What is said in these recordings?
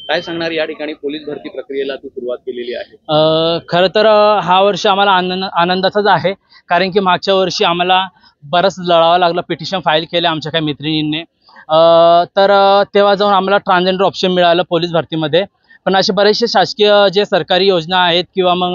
काय सांगणार या ठिकाणी पोलीस भरती प्रक्रियेला तू सुरुवात केलेली आहे? खरं तर हा वर्ष आम्हाला आनंदाचाच आहे, कारण की मागच्या वर्षी आम्हाला बरंच लढावं लागलं, पिटिशन फाईल केले आमच्या काही मैत्रिणींनी. तर तेव्हा जाऊन आम्हाला ट्रान्सजेंडर ऑप्शन मिळालं पोलीस भरतीमध्ये. पण असे बरेचसे शासकीय जे सरकारी योजना आहेत किंवा मग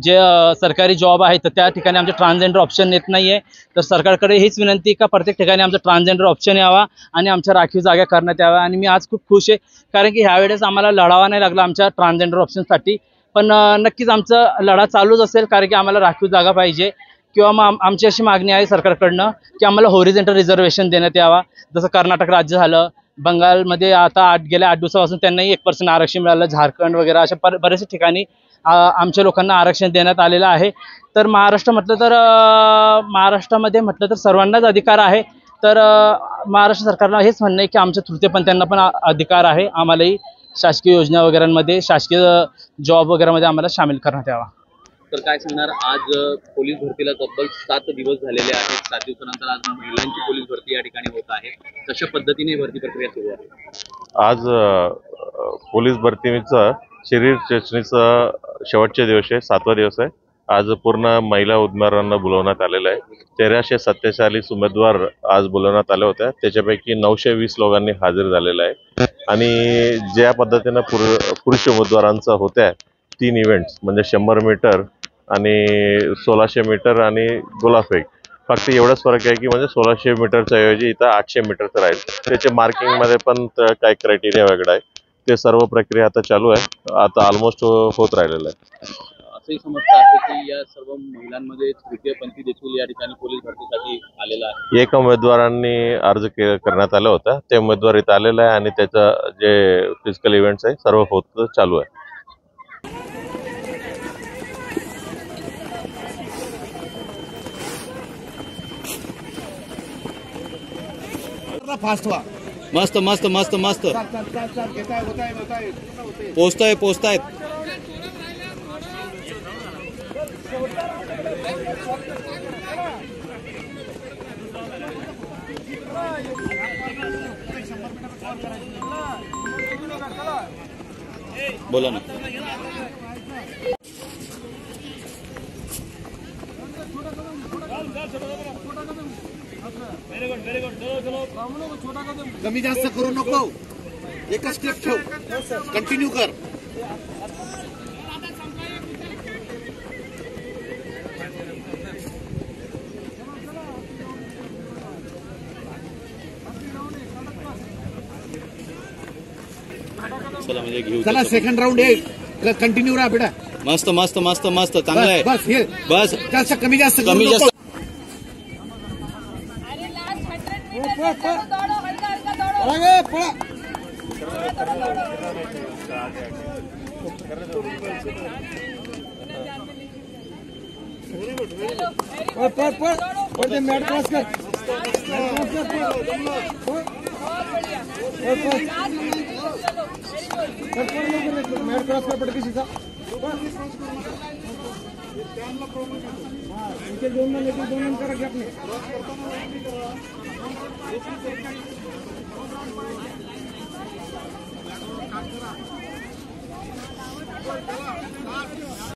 जे सरकारी जॉब आहेत तर त्या ठिकाणी आमचे ट्रान्सजेंडर ऑप्शन येत नाही आहे. तर सरकारकडे हीच विनंती का प्रत्येक ठिकाणी आमचं ट्रान्सजेंडर ऑप्शन यावा आणि आमच्या राखीव जागा करण्यात याव्या. आणि मी आज खूप खुश आहे, कारण की ह्यावेळेस आम्हाला लढावा नाही लागला आमच्या ट्रान्सजेंडर ऑप्शनसाठी. पण नक्कीच आमचा लढा चालूच असेल, कारण की आम्हाला राखीव जागा पाहिजे. किंवा मग आमची अशी मागणी आहे सरकारकडनं की आम्हाला हॉरिझॉन्टल रिझर्वेशन देण्यात यावा. जसं कर्नाटक राज्य झालं, बंगालमध्ये आता गेल्या 8 दिवसापासून त्यांनाही 1% आरक्षण मिळालं, झारखंड वगैरे अशा बऱ्याचशा ठिकाणी आमच्या लोकांना आरक्षण देण्यात आलेलं आहे. तर महाराष्ट्र म्हटलं तर महाराष्ट्रामध्ये म्हटलं तर सर्वांनाच अधिकार आहे. तर महाराष्ट्र सरकारला हेच म्हणणं आहे की आमच्या तृतीयपंथीयांना पण अधिकार आहे, आम्हालाही शासकीय योजना वगैरेमध्ये, शासकीय जॉब वगैरेमध्ये आम्हाला सामील करण्यात यावा. तर काय सांगणार, आज पोलीस भरतीला तब्बल 7 दिवस झालेले आहेत. 7 दिवसानंतर आज महिलांची पोलीस भरती या ठिकाणी होत आहे. कशा पद्धतीने भरती प्रक्रिया सुरू आहे? आज पोलीस भरतीचा शरीर चाचणीचा शेवटचे दिवस आहे, 7वा दिवस आहे. आज पूर्ण महिला उमेदवारांना बोलवण्यात आलेलं आहे. 1347 उमेदवार आज बोलवण्यात आले होते. त्याच्यापैकी 920 लोकांनी हजर झालेलं आहे. आणि ज्या पद्धतीनं पुरुष उमेदवारांचा होत्या 3 इव्हेंट्स म्हणजे 100 मीटर आणि 1600 मीटर आणि गोलाफेक. फक्त एवढाच फरक आहे की म्हणजे 1600 मीटरच्या ऐवजी इथं 800 मीटरचं राहील. त्याचे मार्किंगमध्ये पण काही क्रायटेरिया वेगळा आहे. ते सर्व प्रक्रिया आता चालू आहे, आता ऑलमोस्ट होत राहिलेलं आहे. असंही समजतं आहे की या सर्व महिलांमध्ये तृतीयपंथी देखील या ठिकाणी पोलीस भरतीसाठी आलेला आहे. एक उमेदवारांनी अर्ज करण्यात आला होता, ते उमेदवार इथं आलेलं आहे आणि त्याचं जे फिजिकल इव्हेंट्स आहे सर्व होत चालू आहे. फास्ट हुआ, मस्त मस्त मस्त मस्त पोचतायत. बोला ना. कमी जास्त करू नको, एकच स्टेप ठेव, कंटिन्यू कर. चला म्हणजे घेऊ. चला सेकंड राऊंड आहे, कंटिन्यू राहा बेटा. मस्त मस्त मस्त मस्त चांगलं आहे. बस हे बस जास्त कमी जास्त मैट क्रॉस कर, मैट क्रॉस कर पड़ती सीधा. दोन करा की आपने